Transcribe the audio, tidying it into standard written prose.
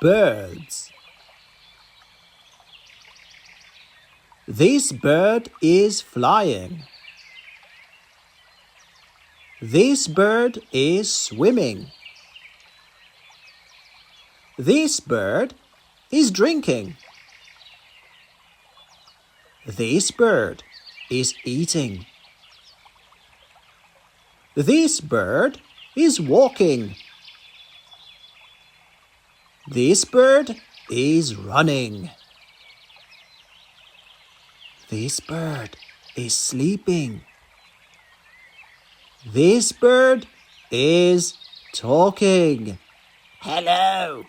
birds. This bird is flying. This bird is swimming. This bird is drinking. This bird is eating. This bird is walking. This bird is running. This bird is sleeping. This bird is talking. Hello,